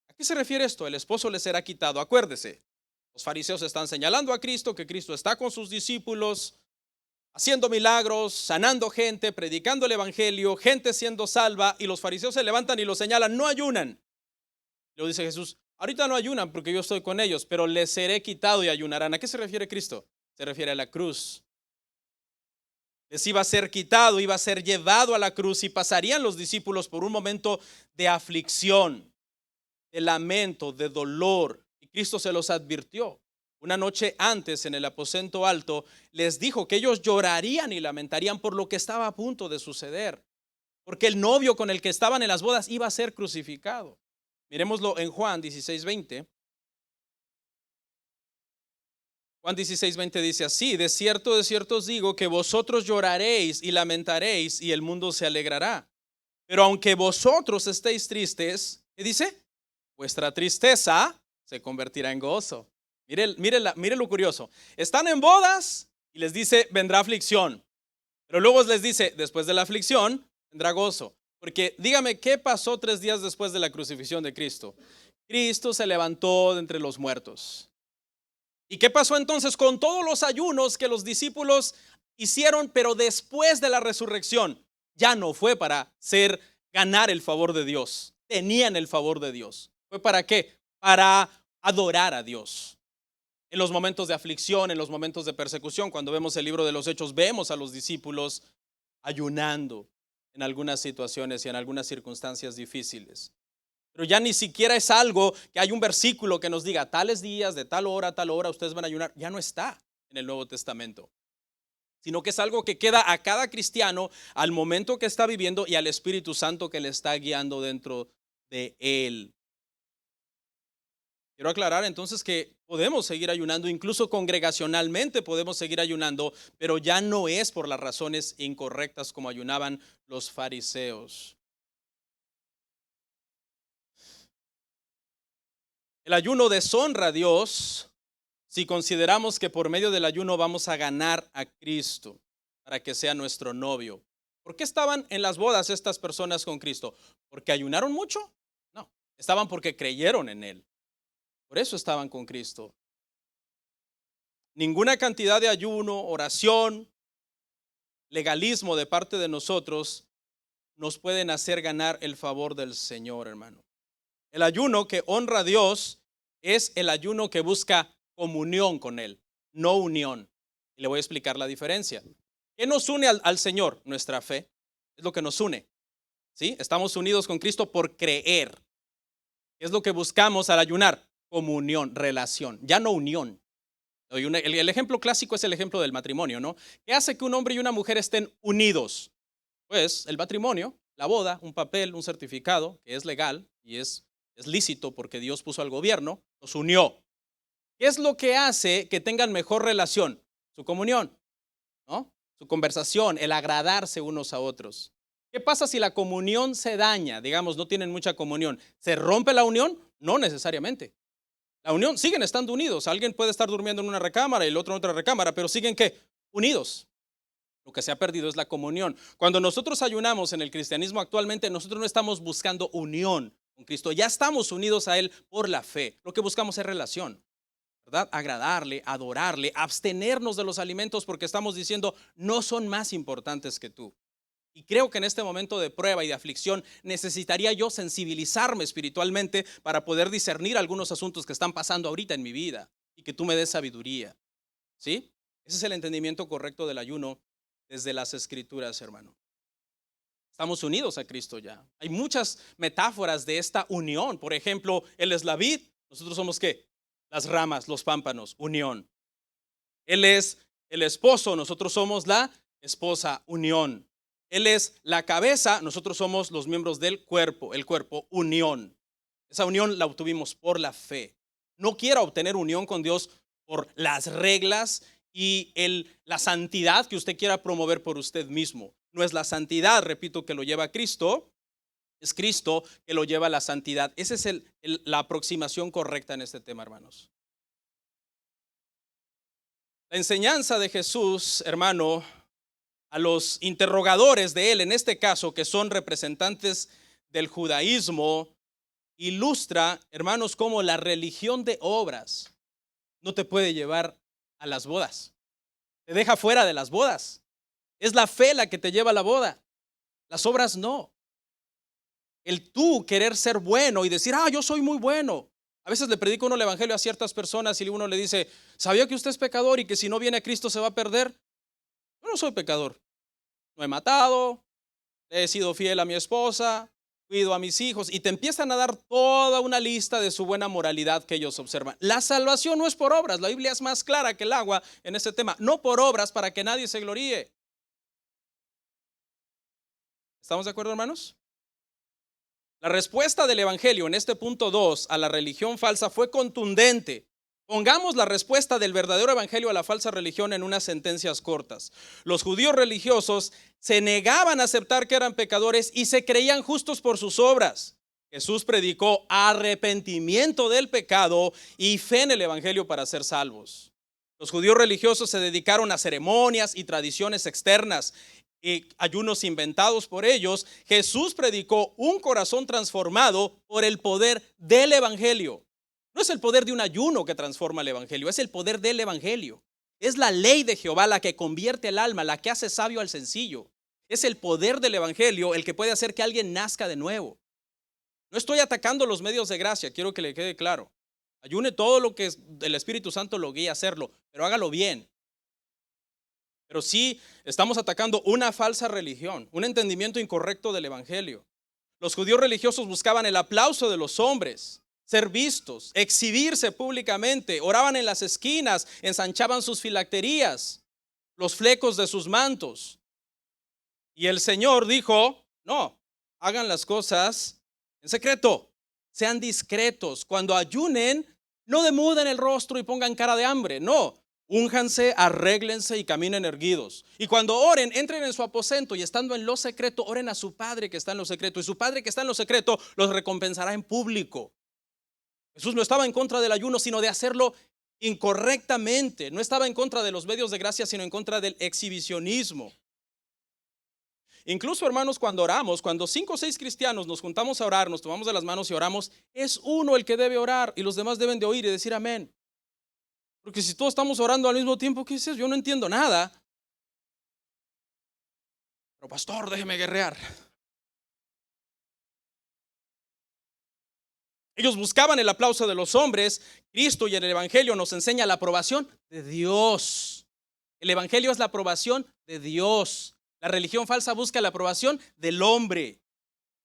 ¿A qué se refiere esto? El esposo les será quitado. Acuérdese, los fariseos están señalando a Cristo, que Cristo está con sus discípulos, haciendo milagros, sanando gente, predicando el evangelio, gente siendo salva, y los fariseos se levantan y lo señalan, no ayunan. Luego dice Jesús, ahorita no ayunan porque yo estoy con ellos, pero les seré quitado y ayunarán. ¿A qué se refiere Cristo? Se refiere a la cruz. Les iba a ser quitado, iba a ser llevado a la cruz y pasarían los discípulos por un momento de aflicción, de lamento, de dolor. Y Cristo se los advirtió. Una noche antes en el aposento alto les dijo que ellos llorarían y lamentarían por lo que estaba a punto de suceder, porque el novio con el que estaban en las bodas iba a ser crucificado. Miremoslo en Juan 16:20. Juan 16:20 dice así, de cierto os digo que vosotros lloraréis y lamentaréis y el mundo se alegrará. Pero aunque vosotros estéis tristes, ¿qué dice? Vuestra tristeza se convertirá en gozo. Mire lo curioso. Están en bodas y les dice, vendrá aflicción. Pero luego les dice, después de la aflicción, vendrá gozo. Porque dígame, ¿qué pasó 3 días después de la crucifixión de Cristo? Cristo se levantó de entre los muertos. ¿Y qué pasó entonces con todos los ayunos que los discípulos hicieron, pero después de la resurrección? Ya no fue para ganar el favor de Dios. Tenían el favor de Dios. ¿Fue para qué? Para adorar a Dios. En los momentos de aflicción, en los momentos de persecución, cuando vemos el libro de los Hechos, vemos a los discípulos ayunando en algunas situaciones y en algunas circunstancias difíciles. Pero ya ni siquiera es algo que hay un versículo que nos diga tales días, de tal hora a tal hora, ustedes van a ayunar. Ya no está en el Nuevo Testamento, sino que es algo que queda a cada cristiano al momento que está viviendo y al Espíritu Santo que le está guiando dentro de él. Quiero aclarar entonces que podemos seguir ayunando, incluso congregacionalmente podemos seguir ayunando, pero ya no es por las razones incorrectas como ayunaban los fariseos. El ayuno deshonra a Dios si consideramos que por medio del ayuno vamos a ganar a Cristo para que sea nuestro novio. ¿Por qué estaban en las bodas estas personas con Cristo? ¿Porque ayunaron mucho? No, estaban porque creyeron en Él. Por eso estaban con Cristo. Ninguna cantidad de ayuno, oración, legalismo de parte de nosotros nos pueden hacer ganar el favor del Señor, hermano. El ayuno que honra a Dios es el ayuno que busca comunión con Él, no unión. Y le voy a explicar la diferencia. ¿Qué nos une al Señor? Nuestra fe. Es lo que nos une. ¿Sí? Estamos unidos con Cristo por creer. ¿Qué es lo que buscamos al ayunar? Comunión, relación, ya no unión. El ejemplo clásico es el ejemplo del matrimonio, ¿no? ¿Qué hace que un hombre y una mujer estén unidos? Pues el matrimonio, la boda, un papel, un certificado, que es legal y es lícito porque Dios puso al gobierno, los unió. ¿Qué es lo que hace que tengan mejor relación? Su comunión, ¿no? Su conversación, el agradarse unos a otros. ¿Qué pasa si la comunión se daña? Digamos, no tienen mucha comunión. ¿Se rompe la unión? No necesariamente. La unión, siguen estando unidos. Alguien puede estar durmiendo en una recámara y el otro en otra recámara, pero siguen ¿qué? Unidos. Lo que se ha perdido es la comunión. Cuando nosotros ayunamos en el cristianismo actualmente, nosotros no estamos buscando unión con Cristo. Ya estamos unidos a Él por la fe. Lo que buscamos es relación, ¿verdad? Agradarle, adorarle, abstenernos de los alimentos porque estamos diciendo, no son más importantes que tú. Y creo que en este momento de prueba y de aflicción necesitaría yo sensibilizarme espiritualmente para poder discernir algunos asuntos que están pasando ahorita en mi vida y que tú me des sabiduría. ¿Sí? Ese es el entendimiento correcto del ayuno desde las Escrituras, hermano. Estamos unidos a Cristo ya. Hay muchas metáforas de esta unión. Por ejemplo, Él es la vid, nosotros somos ¿qué? Las ramas, los pámpanos, unión. Él es el esposo, nosotros somos la esposa, unión. Él es la cabeza, nosotros somos los miembros del cuerpo, el cuerpo, unión. Esa unión la obtuvimos por la fe. No quiera obtener unión con Dios por las reglas y la santidad que usted quiera promover por usted mismo. No es la santidad, repito, que lo lleva a Cristo, es Cristo que lo lleva a la santidad. Esa es la aproximación correcta en este tema, hermanos. La enseñanza de Jesús, hermano, a los interrogadores de él, en este caso, que son representantes del judaísmo, ilustra, hermanos, cómo la religión de obras no te puede llevar a las bodas. Te deja fuera de las bodas. Es la fe la que te lleva a la boda. Las obras no. El tú querer ser bueno y decir, yo soy muy bueno. A veces le predica uno el evangelio a ciertas personas y uno le dice, ¿sabía que usted es pecador y que si no viene a Cristo se va a perder? Yo no soy pecador. No he matado, he sido fiel a mi esposa, cuido a mis hijos, y te empiezan a dar toda una lista de su buena moralidad que ellos observan. La salvación no es por obras, la Biblia es más clara que el agua en este tema, no por obras para que nadie se gloríe. ¿Estamos de acuerdo, hermanos? La respuesta del evangelio en este punto 2 a la religión falsa fue contundente. Pongamos la respuesta del verdadero evangelio a la falsa religión en unas sentencias cortas. Los judíos religiosos se negaban a aceptar que eran pecadores y se creían justos por sus obras. Jesús predicó arrepentimiento del pecado y fe en el evangelio para ser salvos. Los judíos religiosos se dedicaron a ceremonias y tradiciones externas y ayunos inventados por ellos. Jesús predicó un corazón transformado por el poder del evangelio. No es el poder de un ayuno que transforma el evangelio, es el poder del evangelio. Es la ley de Jehová la que convierte el alma, la que hace sabio al sencillo. Es el poder del evangelio el que puede hacer que alguien nazca de nuevo. No estoy atacando los medios de gracia, quiero que le quede claro. Ayune todo lo que el Espíritu Santo lo guía a hacerlo, pero hágalo bien. Pero sí estamos atacando una falsa religión, un entendimiento incorrecto del evangelio. Los judíos religiosos buscaban el aplauso de los hombres, ser vistos, exhibirse públicamente, oraban en las esquinas, ensanchaban sus filacterías, los flecos de sus mantos. Y el Señor dijo, no, hagan las cosas en secreto, sean discretos. Cuando ayunen, no demuden el rostro y pongan cara de hambre, no. Únjanse, arréglense y caminen erguidos. Y cuando oren, entren en su aposento y estando en lo secreto, oren a su Padre que está en lo secreto. Y su Padre que está en lo secreto los recompensará en público. Jesús no estaba en contra del ayuno, sino de hacerlo incorrectamente. No estaba en contra de los medios de gracia, sino en contra del exhibicionismo. Incluso, hermanos, cuando oramos, cuando 5 o 6 cristianos nos juntamos a orar, nos tomamos de las manos y oramos, es uno el que debe orar y los demás deben de oír y decir amén. Porque si todos estamos orando al mismo tiempo, ¿qué es eso? Yo no entiendo nada. Pero pastor, déjeme guerrear. Ellos buscaban el aplauso de los hombres. Cristo y el evangelio nos enseña la aprobación de Dios. El evangelio es la aprobación de Dios. La religión falsa busca la aprobación del hombre.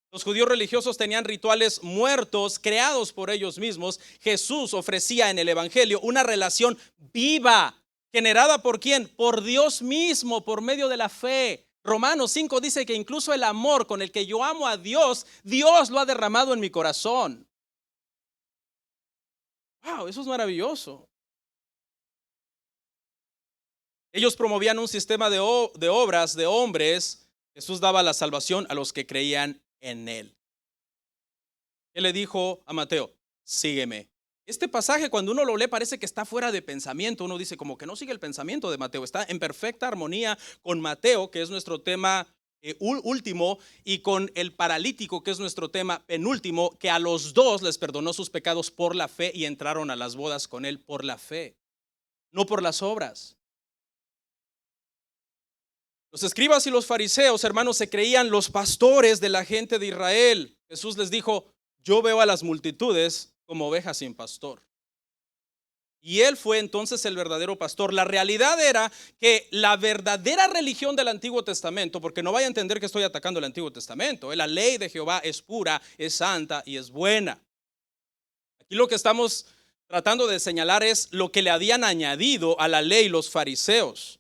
Los judíos religiosos tenían rituales muertos creados por ellos mismos. Jesús ofrecía en el evangelio una relación viva, generada ¿por quién? Por Dios mismo, por medio de la fe. Romanos 5 dice que incluso el amor con el que yo amo a Dios, Dios lo ha derramado en mi corazón. Wow, eso es maravilloso. Ellos promovían un sistema de obras de hombres. Jesús daba la salvación a los que creían en él. Él le dijo a Mateo, sígueme. Este pasaje cuando uno lo lee parece que está fuera de pensamiento. Uno dice como que no sigue el pensamiento de Mateo. Está en perfecta armonía con Mateo, que es nuestro tema último, y con el paralítico, que es nuestro tema penúltimo, que a los dos les perdonó sus pecados por la fe y entraron a las bodas con él por la fe, no por las obras. Los escribas y los fariseos, hermanos, se creían los pastores de la gente de Israel. Jesús les dijo, yo veo a las multitudes como ovejas sin pastor. y él fue entonces el verdadero pastor. La realidad era que la verdadera religión del Antiguo Testamento, porque no vaya a entender que estoy atacando el Antiguo Testamento, la ley de Jehová es pura, es santa y es buena. Aquí lo que estamos tratando de señalar es lo que le habían añadido a la ley los fariseos.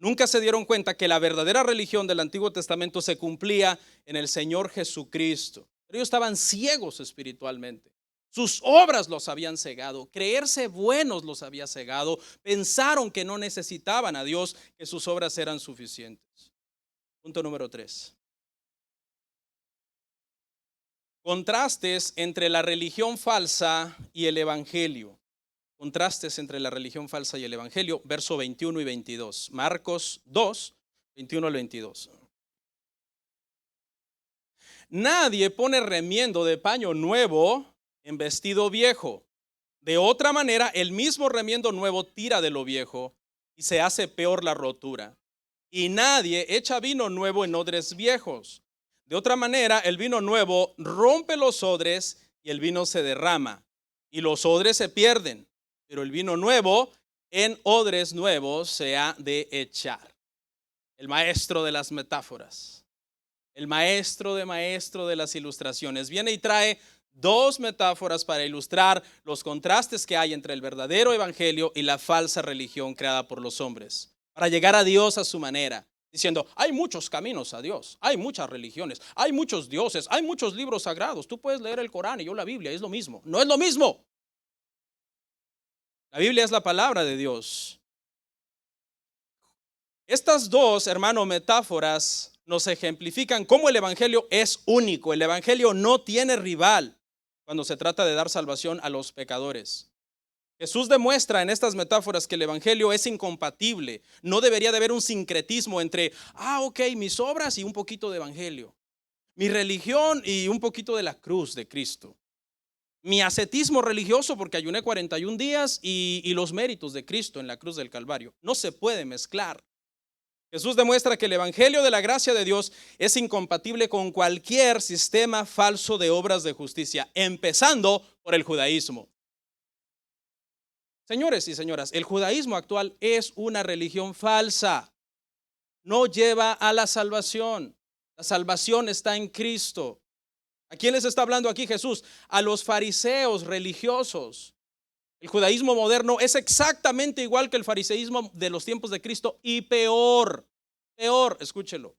Nunca se dieron cuenta que la verdadera religión del Antiguo Testamento se cumplía en el Señor Jesucristo. Pero ellos estaban ciegos espiritualmente. Sus obras los habían cegado. Creerse buenos los había cegado. Pensaron que no necesitaban a Dios, que sus obras eran suficientes. Punto número 3. Contrastes entre la religión falsa y el evangelio. Contrastes entre la religión falsa y el evangelio, verso 21 y 22. Marcos 2, 21 al 22. Nadie pone remiendo de paño nuevo en vestido viejo. De otra manera, el mismo remiendo nuevo tira de lo viejo y se hace peor la rotura. Y nadie echa vino nuevo en odres viejos. De otra manera, el vino nuevo rompe los odres y el vino se derrama y los odres se pierden. Pero el vino nuevo en odres nuevos se ha de echar. El maestro de las metáforas, el maestro de las ilustraciones, viene y trae dos metáforas para ilustrar los contrastes que hay entre el verdadero evangelio y la falsa religión creada por los hombres, para llegar a Dios a su manera, diciendo, hay muchos caminos a Dios, hay muchas religiones, hay muchos dioses, hay muchos libros sagrados. Tú puedes leer el Corán y yo la Biblia, es lo mismo. No es lo mismo. La Biblia es la palabra de Dios. Estas dos, hermano, metáforas nos ejemplifican cómo el evangelio es único. El evangelio no tiene rival cuando se trata de dar salvación a los pecadores. Jesús demuestra en estas metáforas que el evangelio es incompatible. No debería de haber un sincretismo entre, mis obras y un poquito de evangelio. Mi religión y un poquito de la cruz de Cristo. Mi ascetismo religioso porque ayuné 41 días y los méritos de Cristo en la cruz del Calvario. No se puede mezclar. Jesús demuestra que el evangelio de la gracia de Dios es incompatible con cualquier sistema falso de obras de justicia, empezando por el judaísmo. Señores y señoras, el judaísmo actual es una religión falsa. No lleva a la salvación. La salvación está en Cristo. ¿A quién les está hablando aquí Jesús? A los fariseos religiosos. El judaísmo moderno es exactamente igual que el fariseísmo de los tiempos de Cristo y peor, escúchelo.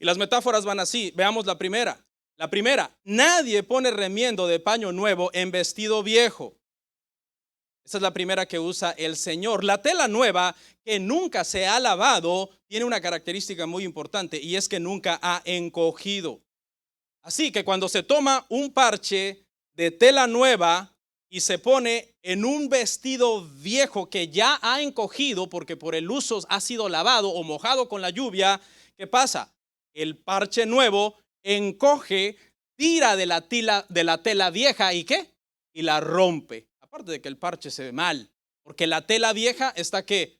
Y las metáforas van así. Veamos la primera. La primera, nadie pone remiendo de paño nuevo en vestido viejo. Esa es la primera que usa el Señor. La tela nueva que nunca se ha lavado tiene una característica muy importante y es que nunca ha encogido. Así que cuando se toma un parche de tela nueva y se pone en un vestido viejo que ya ha encogido porque por el uso ha sido lavado o mojado con la lluvia, ¿qué pasa? El parche nuevo encoge, tira de la tela vieja y ¿qué? Y la rompe. Aparte de que el parche se ve mal, porque la tela vieja está ¿qué?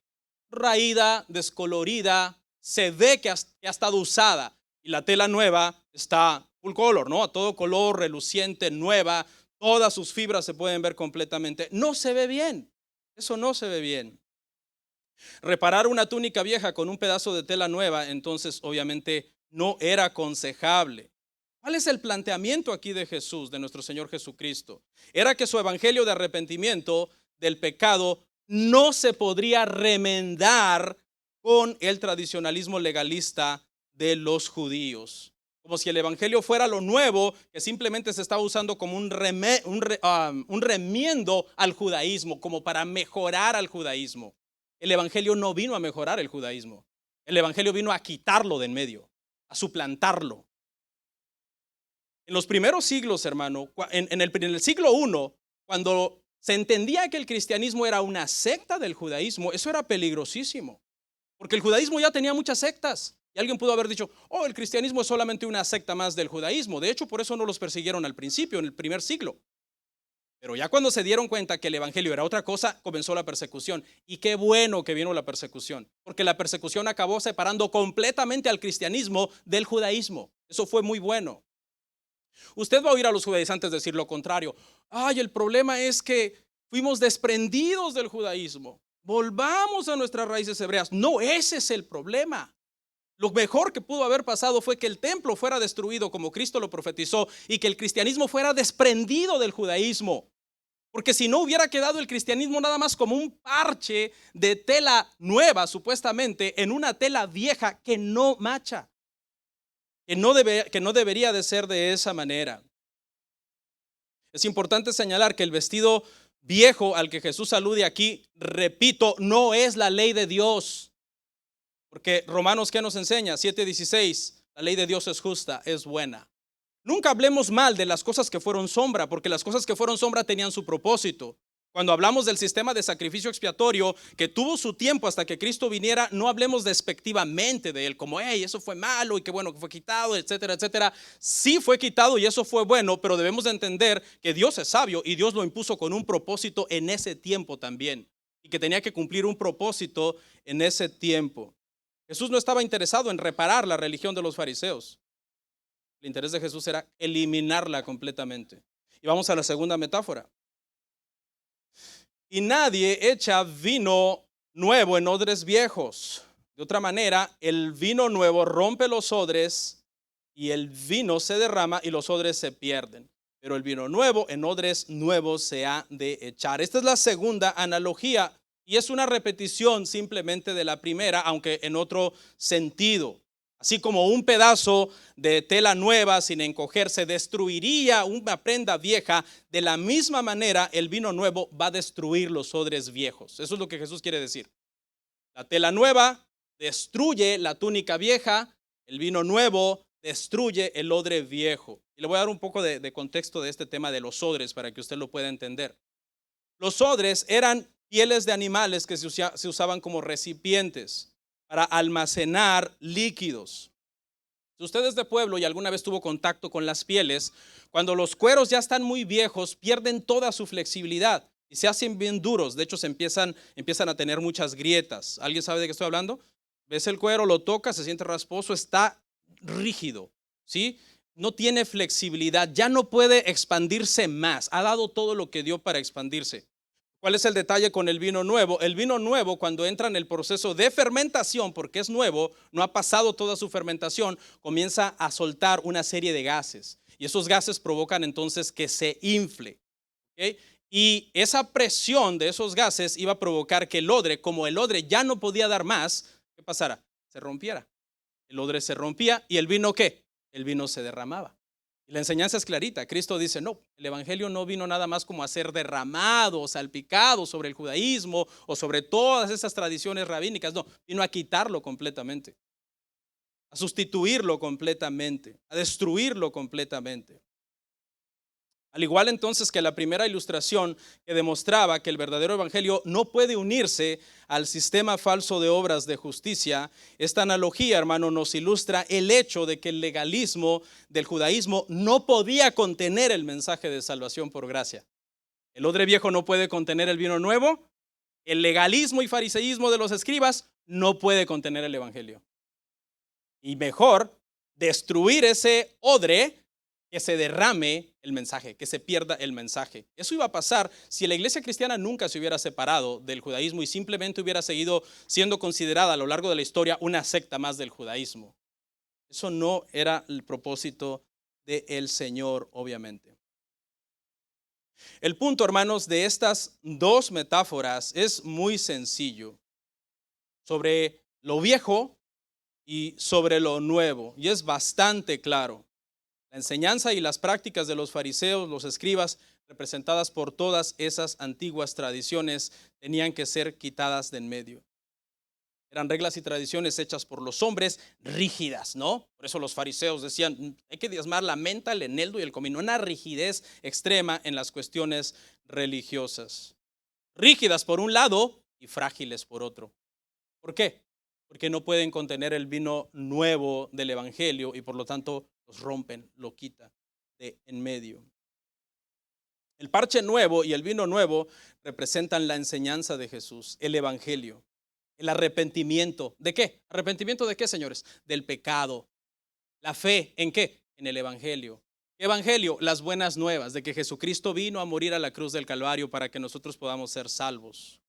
Raída, descolorida, se ve que ha estado usada y la tela nueva está full color, ¿no? A todo color, reluciente, nueva, todas sus fibras se pueden ver completamente. No se ve bien, eso no se ve bien. Reparar una túnica vieja con un pedazo de tela nueva, entonces obviamente no era aconsejable. ¿Cuál es el planteamiento aquí de Jesús, de nuestro Señor Jesucristo? Era que su evangelio de arrepentimiento del pecado no se podría remendar con el tradicionalismo legalista de los judíos. Como si el evangelio fuera lo nuevo que simplemente se estaba usando como un remiendo al judaísmo, como para mejorar al judaísmo. El evangelio no vino a mejorar el judaísmo. El evangelio vino a quitarlo de en medio, a suplantarlo. En los primeros siglos, hermano, en el siglo I, cuando se entendía que el cristianismo era una secta del judaísmo, eso era peligrosísimo, porque el judaísmo ya tenía muchas sectas. Y alguien pudo haber dicho, el cristianismo es solamente una secta más del judaísmo. De hecho, por eso no los persiguieron al principio, en el primer siglo. Pero ya cuando se dieron cuenta que el evangelio era otra cosa, comenzó la persecución. Y qué bueno que vino la persecución, porque la persecución acabó separando completamente al cristianismo del judaísmo. Eso fue muy bueno. Usted va a oír a los judaizantes decir lo contrario. Ay, el problema es que fuimos desprendidos del judaísmo. Volvamos a nuestras raíces hebreas. No, ese es el problema. Lo mejor que pudo haber pasado fue que el templo fuera destruido como Cristo lo profetizó y que el cristianismo fuera desprendido del judaísmo. Porque si no hubiera quedado el cristianismo nada más como un parche de tela nueva, supuestamente, en una tela vieja que no macha, que no debería de ser de esa manera. Es importante señalar que el vestido viejo al que Jesús alude aquí, repito, no es la ley de Dios. Porque Romanos, ¿qué nos enseña? 7:16, la ley de Dios es justa, es buena. Nunca hablemos mal de las cosas que fueron sombra, porque las cosas que fueron sombra tenían su propósito. Cuando hablamos del sistema de sacrificio expiatorio que tuvo su tiempo hasta que Cristo viniera, no hablemos despectivamente de él, como, hey, eso fue malo y qué bueno que fue quitado, etcétera, etcétera. Sí fue quitado y eso fue bueno, pero debemos de entender que Dios es sabio y Dios lo impuso con un propósito en ese tiempo también, y que tenía que cumplir un propósito en ese tiempo. Jesús no estaba interesado en reparar la religión de los fariseos. El interés de Jesús era eliminarla completamente. Y vamos a la segunda metáfora. Y nadie echa vino nuevo en odres viejos. De otra manera, el vino nuevo rompe los odres y el vino se derrama y los odres se pierden. Pero el vino nuevo en odres nuevos se ha de echar. Esta es la segunda analogía y es una repetición simplemente de la primera, aunque en otro sentido. Así como un pedazo de tela nueva sin encogerse destruiría una prenda vieja, de la misma manera el vino nuevo va a destruir los odres viejos. Eso es lo que Jesús quiere decir. La tela nueva destruye la túnica vieja, el vino nuevo destruye el odre viejo. Y le voy a dar un poco de contexto de este tema de los odres para que usted lo pueda entender. Los odres eran pieles de animales que se usaban como recipientes para almacenar líquidos. Si usted es de pueblo y alguna vez tuvo contacto con las pieles, cuando los cueros ya están muy viejos, pierden toda su flexibilidad y se hacen bien duros. De hecho, empiezan a tener muchas grietas. ¿Alguien sabe de qué estoy hablando? Ves el cuero, lo tocas, se siente rasposo, está rígido, ¿sí? No tiene flexibilidad, ya no puede expandirse más. Ha dado todo lo que dio para expandirse. ¿Cuál es el detalle con el vino nuevo? El vino nuevo, cuando entra en el proceso de fermentación, porque es nuevo, no ha pasado toda su fermentación, comienza a soltar una serie de gases. Y esos gases provocan entonces que se infle. ¿Okay? Y esa presión de esos gases iba a provocar que el odre, como el odre ya no podía dar más, ¿qué pasara? Se rompiera. El odre se rompía y el vino, ¿qué? El vino se derramaba. Y la enseñanza es clarita. Cristo dice, no, el evangelio no vino nada más como a ser derramado o salpicado sobre el judaísmo o sobre todas esas tradiciones rabínicas. No, vino a quitarlo completamente, a sustituirlo completamente, a destruirlo completamente. Al igual entonces que la primera ilustración que demostraba que el verdadero evangelio no puede unirse al sistema falso de obras de justicia, esta analogía, hermano, nos ilustra el hecho de que el legalismo del judaísmo no podía contener el mensaje de salvación por gracia. El odre viejo no puede contener el vino nuevo. El legalismo y fariseísmo de los escribas no puede contener el evangelio. Y mejor destruir ese odre, que se derrame el mensaje, que se pierda el mensaje. Eso iba a pasar si la iglesia cristiana nunca se hubiera separado del judaísmo y simplemente hubiera seguido siendo considerada a lo largo de la historia una secta más del judaísmo. Eso no era el propósito del Señor, obviamente. El punto, hermanos, de estas dos metáforas es muy sencillo. Sobre lo viejo y sobre lo nuevo. Y es bastante claro. La enseñanza y las prácticas de los fariseos, los escribas, representadas por todas esas antiguas tradiciones, tenían que ser quitadas de en medio. Eran reglas y tradiciones hechas por los hombres, rígidas, ¿no? Por eso los fariseos decían, hay que diezmar la menta, el eneldo y el comino. Una rigidez extrema en las cuestiones religiosas. Rígidas por un lado y frágiles por otro. ¿Por qué? Porque no pueden contener el vino nuevo del evangelio y por lo tanto los rompen, lo quita de en medio. El parche nuevo y el vino nuevo representan la enseñanza de Jesús, el evangelio, el arrepentimiento. ¿De qué? ¿Arrepentimiento de qué, señores? Del pecado. La fe, ¿en qué? En el evangelio. ¿Qué evangelio? Las buenas nuevas de que Jesucristo vino a morir a la cruz del Calvario para que nosotros podamos ser salvos.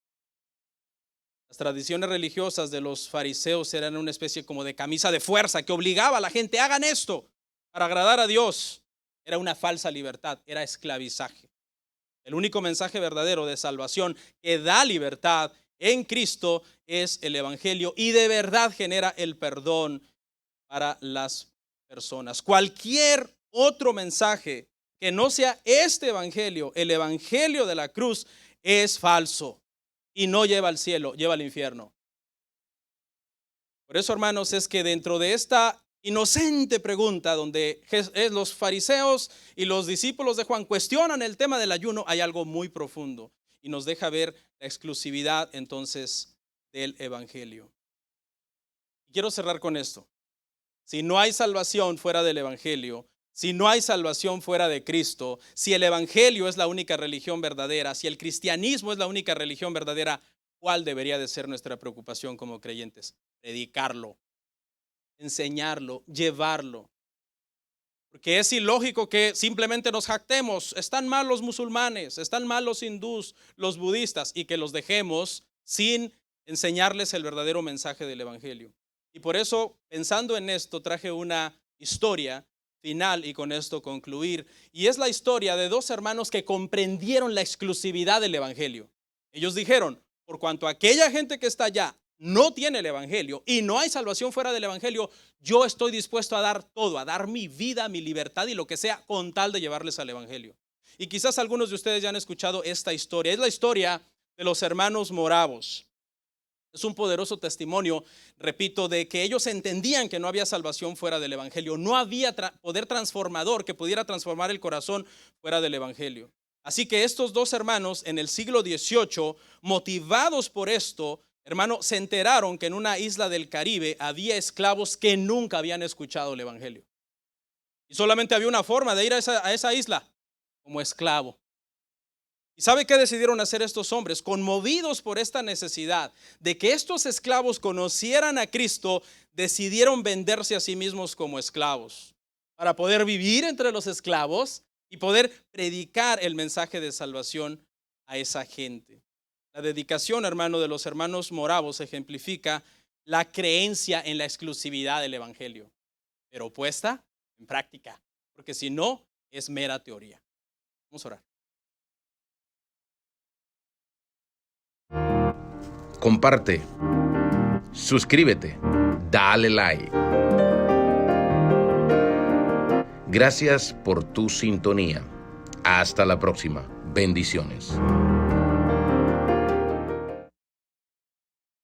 Las tradiciones religiosas de los fariseos eran una especie como de camisa de fuerza que obligaba a la gente, hagan esto para agradar a Dios. Era una falsa libertad, era esclavizaje. El único mensaje verdadero de salvación que da libertad en Cristo es el evangelio y de verdad genera el perdón para las personas. Cualquier otro mensaje que no sea este evangelio, el evangelio de la cruz, es falso y no lleva al cielo, lleva al infierno. Por eso, hermanos, es que dentro de esta inocente pregunta donde los fariseos y los discípulos de Juan cuestionan el tema del ayuno, hay algo muy profundo y nos deja ver la exclusividad entonces del evangelio. Quiero cerrar con esto. Si no hay salvación fuera del evangelio, si no hay salvación fuera de Cristo, si el evangelio es la única religión verdadera, si el cristianismo es la única religión verdadera, ¿cuál debería de ser nuestra preocupación como creyentes? Predicarlo, enseñarlo, llevarlo. Porque es ilógico que simplemente nos jactemos, están mal los musulmanes, están mal los hindús, los budistas, y que los dejemos sin enseñarles el verdadero mensaje del evangelio. Y por eso, pensando en esto, traje una historia final y con esto concluir. Y es la historia de dos hermanos que comprendieron la exclusividad del evangelio. Ellos dijeron, por cuanto aquella gente que está allá no tiene el evangelio y no hay salvación fuera del evangelio, yo estoy dispuesto a dar todo, a dar mi vida, mi libertad y lo que sea con tal de llevarles al evangelio. Y quizás algunos de ustedes ya han escuchado esta historia. Es la historia de los hermanos moravos. Es un poderoso testimonio, repito, de que ellos entendían que no había salvación fuera del evangelio. No había poder transformador que pudiera transformar el corazón fuera del evangelio. Así que estos dos hermanos en el siglo XVIII, motivados por esto, hermano, se enteraron que en una isla del Caribe había esclavos que nunca habían escuchado el evangelio. Y solamente había una forma de ir a esa isla, como esclavo. ¿Y sabe qué decidieron hacer estos hombres? Conmovidos por esta necesidad de que estos esclavos conocieran a Cristo, decidieron venderse a sí mismos como esclavos para poder vivir entre los esclavos y poder predicar el mensaje de salvación a esa gente. La dedicación, hermano, de los hermanos moravos ejemplifica la creencia en la exclusividad del evangelio, pero puesta en práctica, porque si no, es mera teoría. Vamos a orar. Comparte, suscríbete, dale like. Gracias por tu sintonía. Hasta la próxima. Bendiciones.